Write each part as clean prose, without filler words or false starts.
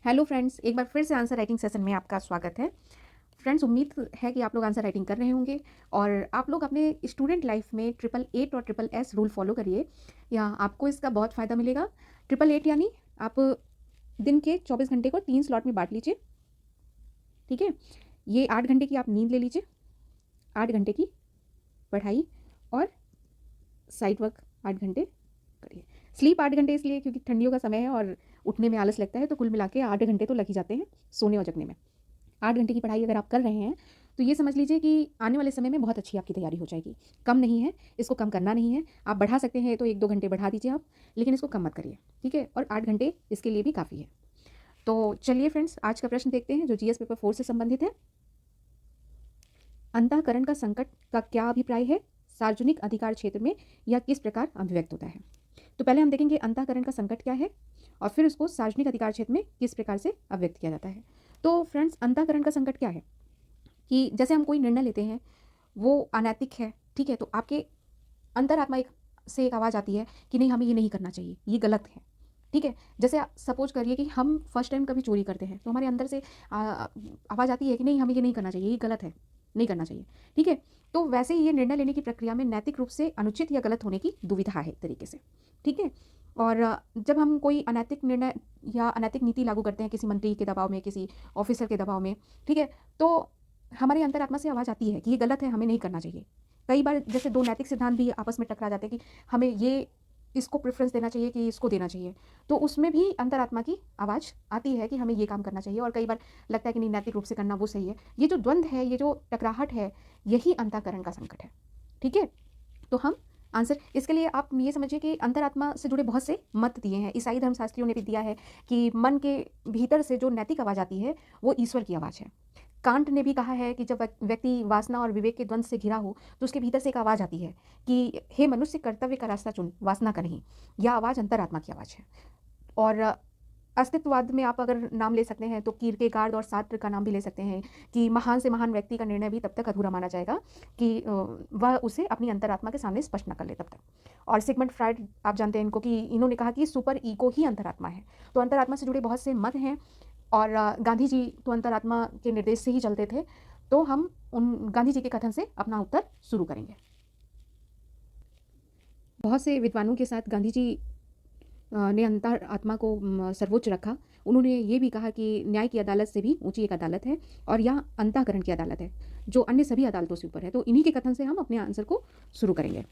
Hello friends, एक बार फिर से आंसर राइटिंग सेशन में आपका स्वागत है। फ्रेंड्स, उम्मीद है कि आप लोग आंसर राइटिंग कर रहे होंगे और आप लोग अपने स्टूडेंट लाइफ में ट्रिपल एट और ट्रिपल एस रूल फॉलो करिए, या आपको इसका बहुत फ़ायदा मिलेगा। ट्रिपल एट यानी आप दिन के 24 घंटे को 3 स्लॉट में बाँट लीजिए, ठीक है? ये 8 घंटे की आप नींद ले लीजिए, 8 घंटे की पढ़ाई और साइड वर्क 8 घंटे करिए। स्लीप 8 घंटे इसलिए क्योंकि ठंडियों का समय है और उठने में आलस लगता है, तो कुल मिला के 8 घंटे तो लग ही जाते हैं सोने और जगने में। 8 घंटे की पढ़ाई अगर आप कर रहे हैं, तो ये समझ लीजिए कि आने वाले समय में बहुत अच्छी आपकी तैयारी हो जाएगी। कम नहीं है, इसको कम करना नहीं है। आप बढ़ा सकते हैं तो 1-2 घंटे बढ़ा दीजिए आप, लेकिन इसको कम मत करिए, ठीक है? और 8 घंटे इसके लिए भी काफ़ी है। तो चलिए फ्रेंड्स, आज का प्रश्न देखते हैं जो जीएस पेपर 4 से संबंधित है। अंतःकरण का संकट का क्या अभिप्राय है? सार्वजनिक अधिकार क्षेत्र में यह किस प्रकार अभिव्यक्त होता है? तो पहले हम देखेंगे अंतःकरण का संकट क्या है और फिर उसको सार्वजनिक अधिकार क्षेत्र में किस प्रकार से अभिव्यक्त किया जाता है। तो फ्रेंड्स, अंतःकरण का संकट क्या है कि जैसे हम कोई निर्णय लेते हैं, वो अनैतिक है, ठीक है? तो आपके अंतरात्मा से एक आवाज़ आती है कि नहीं, हमें ये नहीं करना चाहिए, ये गलत है, ठीक है? जैसे सपोज़ करिए कि हम फर्स्ट टाइम कभी चोरी करते हैं, तो हमारे अंदर से आवाज़ आती है कि नहीं, हमें ये नहीं करना चाहिए, ये गलत है, नहीं करना चाहिए, ठीक है? तो वैसे ही ये निर्णय लेने की प्रक्रिया में नैतिक रूप से अनुचित या गलत होने की दुविधा है एक तरीके से, ठीक है? और जब हम कोई अनैतिक निर्णय या अनैतिक नीति लागू करते हैं किसी मंत्री के दबाव में, किसी ऑफ़िसर के दबाव में, ठीक है? तो हमारी अंतरात्मा से आवाज़ आती है कि ये गलत है, हमें नहीं करना चाहिए। कई बार जैसे 2 नैतिक सिद्धांत भी आपस में टकरा जाते हैं कि हमें ये इसको प्रेफ़रेंस देना चाहिए कि इसको देना चाहिए। तो उसमें भी अंतरात्मा की आवाज़ आती है कि हमें ये काम करना चाहिए, और कई बार लगता है कि नहीं, नैतिक रूप से करना वो सही है। ये जो द्वंद्व है, ये जो टकराहट है, यही अंतःकरण का संकट है। ठीक है? तो हम आंसर इसके लिए आप ये समझिए कि अंतरात्मा से जुड़े बहुत से मत दिए हैं। ईसाई धर्मशास्त्रियों ने भी दिया है कि मन के भीतर से जो नैतिक आवाज़ आती है, वो ईश्वर की आवाज़ है। कांट ने भी कहा है कि जब व्यक्ति वासना और विवेक के द्वंद्व से घिरा हो, तो उसके भीतर से एक आवाज़ आती है कि हे मनुष्य, कर्तव्य का रास्ता चुन, वासना का नहीं। यह आवाज़ अंतरात्मा की आवाज़ है। और अस्तित्ववाद में आप अगर नाम ले सकते हैं तो कीर्केगार्ड और सार्त्र का नाम भी ले सकते हैं कि महान से महान व्यक्ति का निर्णय भी तब तक अधूरा माना जाएगा कि वह उसे अपनी अंतरात्मा के सामने स्पष्ट न कर ले तब तक। और सिगमंड फ्रायड, आप जानते हैं इनको, कि इन्होंने कहा कि सुपर ईगो ही अंतरात्मा है। तो अंतरात्मा से जुड़े बहुत से मत हैं, और गांधी जी तो अंतरात्मा के निर्देश से ही चलते थे। तो हम उन गांधी जी के कथन से अपना उत्तर शुरू करेंगे। बहुत से विद्वानों के साथ गांधी जी ने अंतरात्मा को सर्वोच्च रखा। उन्होंने ये भी कहा कि न्याय की अदालत से भी ऊँची एक अदालत है और यह अंतःकरण की अदालत है, जो अन्य सभी अदालतों से ऊपर है। तो इन्हीं के कथन से हम अपने आंसर को शुरू करेंगे।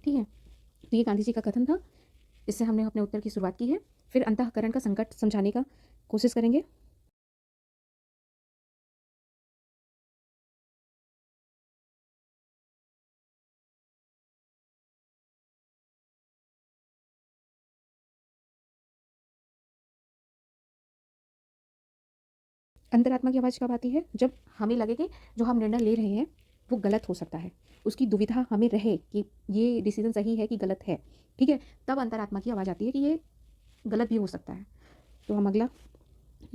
ठीक है? तो ये गांधी जी का कथन था। इससे हमने अपने उत्तर की शुरुआत की है। फिर अंतःकरण का संकट समझाने का कोशिश करेंगे। अंतरात्मा की आवाज़ कब आती है? जब हमें लगे कि जो हम निर्णय ले रहे हैं, वो गलत हो सकता है। उसकी दुविधा हमें रहे कि ये डिसीज़न सही है कि गलत है, ठीक है? तब अंतरात्मा की आवाज़ आती है कि ये गलत भी हो सकता है। तो हम अगला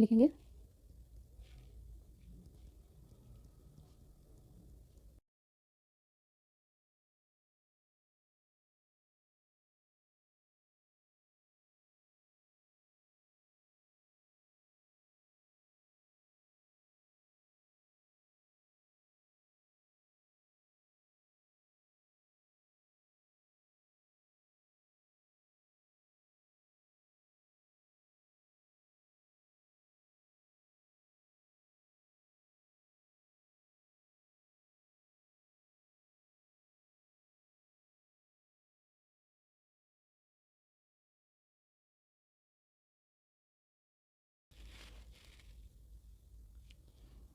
लिखेंगे।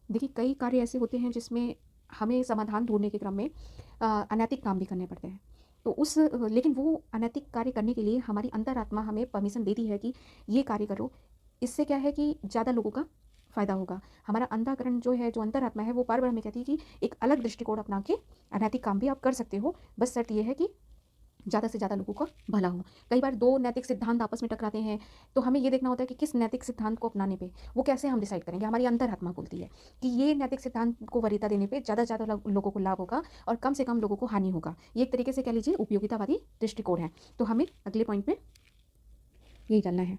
देखिए, कई कार्य ऐसे होते हैं जिसमें हमें समाधान ढूँढने के क्रम में अनैतिक काम भी करने पड़ते हैं। तो लेकिन वो अनैतिक कार्य करने के लिए हमारी अंतरात्मा हमें परमिशन देती है कि ये कार्य करो। इससे क्या है कि ज़्यादा लोगों का फ़ायदा होगा। हमारा अंतःकरण जो है, जो अंतरात्मा है, वो बार-बार हमें कहती है कि एक अलग दृष्टिकोण अपना के अनैतिक काम भी आप कर सकते हो। बस शर्त ये है कि ज़्यादा से ज़्यादा लोगों का भला हो। कई बार 2 नैतिक सिद्धांत आपस में टकराते हैं, तो हमें ये देखना होता है कि किस नैतिक सिद्धांत को अपनाने पे, वो कैसे हम डिसाइड करेंगे। हमारी अंतरात्मा बोलती है कि ये नैतिक सिद्धांत को वरीयता देने पे ज़्यादा से ज़्यादा लोगों को लाभ होगा और कम से कम लोगों को हानि होगा। ये एक तरीके से कह लीजिए उपयोगितावादी दृष्टिकोण है। तो हमें अगले पॉइंट में यही डालना है।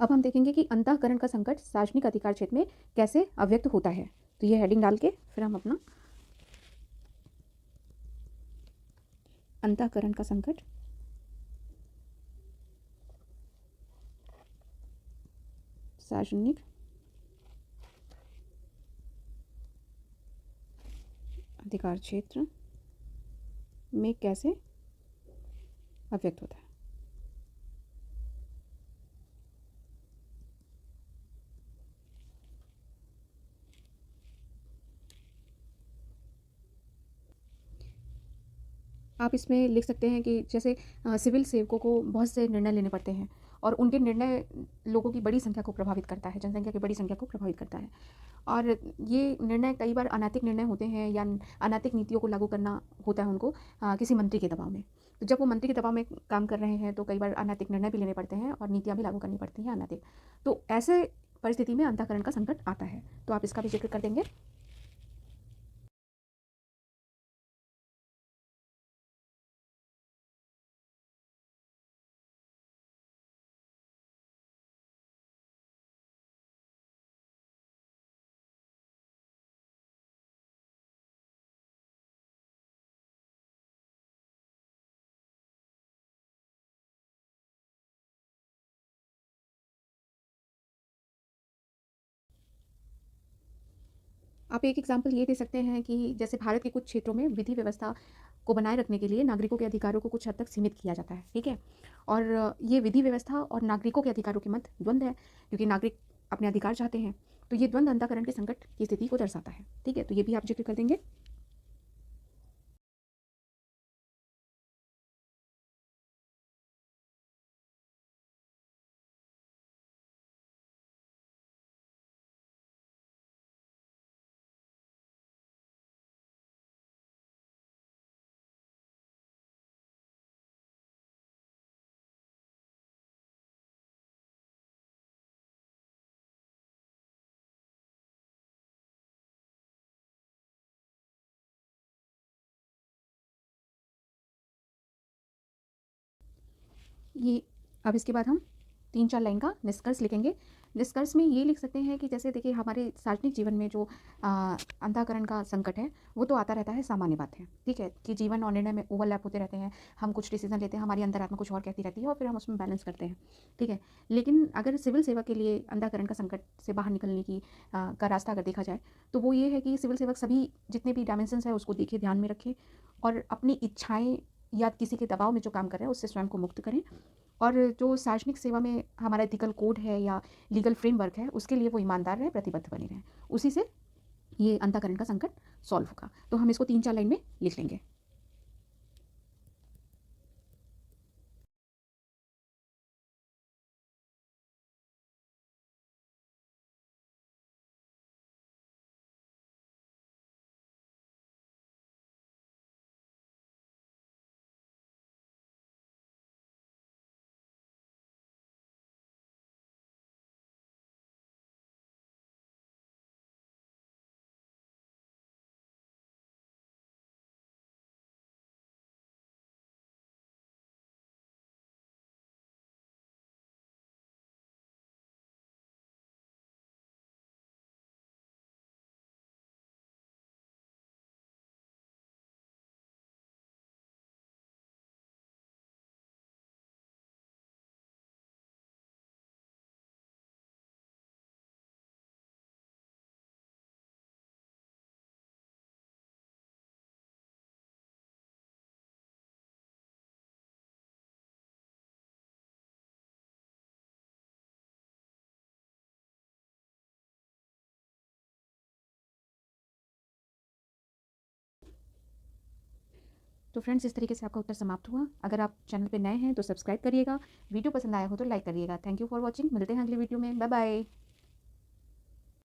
अब हम देखेंगे कि अंतःकरण का संकट सार्वजनिक अधिकार क्षेत्र में कैसे अव्यक्त होता है। तो ये हेडिंग डाल के फिर हम अपना अंतःकरण का संकट सार्वजनिक अधिकार क्षेत्र में कैसे अव्यक्त होता है। आप इसमें लिख सकते हैं कि जैसे सिविल सेवकों को बहुत से निर्णय लेने पड़ते हैं और उनके निर्णय लोगों की बड़ी संख्या को प्रभावित करता है, जनसंख्या की बड़ी संख्या को प्रभावित करता है। और ये निर्णय कई बार अनैतिक निर्णय होते हैं या अनैतिक नीतियों को लागू करना होता है उनको किसी मंत्री के दबाव में। तो जब वो मंत्री के दबाव में काम कर रहे हैं तो कई बार अनैतिक निर्णय भी लेने पड़ते हैं और नीतियाँ भी लागू करनी पड़ती हैं अनैतिक। तो ऐसे परिस्थिति में अंतःकरण का संकट आता है। तो आप इसका भी जिक्र कर देंगे। आप एक एग्जाम्पल ये दे सकते हैं कि जैसे भारत के कुछ क्षेत्रों में विधि व्यवस्था को बनाए रखने के लिए नागरिकों के अधिकारों को कुछ हद तक सीमित किया जाता है, ठीक है? और ये विधि व्यवस्था और नागरिकों के अधिकारों के मध्य द्वंद्व है, क्योंकि नागरिक अपने अधिकार चाहते हैं। तो ये द्वंद्व अंतःकरण के संकट की स्थिति को दर्शाता है, ठीक है? तो ये भी आप जिक्र कर देंगे। ये अब इसके बाद हम 3-4 लाइन का निष्कर्ष लिखेंगे। निष्कर्ष में ये लिख सकते हैं कि जैसे देखिए हमारे सार्वजनिक जीवन में जो अंतःकरण का संकट है, वो तो आता रहता है, सामान्य बात है, ठीक है? कि जीवन और निर्णय में ओवरलैप होते रहते हैं, हम कुछ डिसीज़न लेते हैं, हमारी अंतरात्मा कुछ और कहती रहती है और फिर हम उसमें बैलेंस करते हैं, ठीक है? लेकिन अगर सिविल सेवा के लिए अंतःकरण का संकट से बाहर निकलने की का रास्ता अगर देखा जाए, तो वो ये है कि सिविल सेवक सभी जितने भी डायमेंशंस हैं उसको देखें, ध्यान में रखें और अपनी इच्छाएँ या किसी के दबाव में जो काम कर रहे हैं, उससे स्वयं को मुक्त करें। और जो सार्वजनिक सेवा में हमारा एथिकल कोड है या लीगल फ्रेमवर्क है, उसके लिए वो ईमानदार रहें, प्रतिबद्ध बने रहें। उसी से ये अंतःकरण का संकट सॉल्व होगा। तो हम इसको 3-4 लाइन में लिख लेंगे। तो फ्रेंड्स, इस तरीके से आपका उत्तर समाप्त हुआ। अगर आप चैनल पे नए हैं तो सब्सक्राइब करिएगा, वीडियो पसंद आया हो तो लाइक करिएगा। Thank you for watching. मिलते हैं अगली वीडियो में। Bye bye.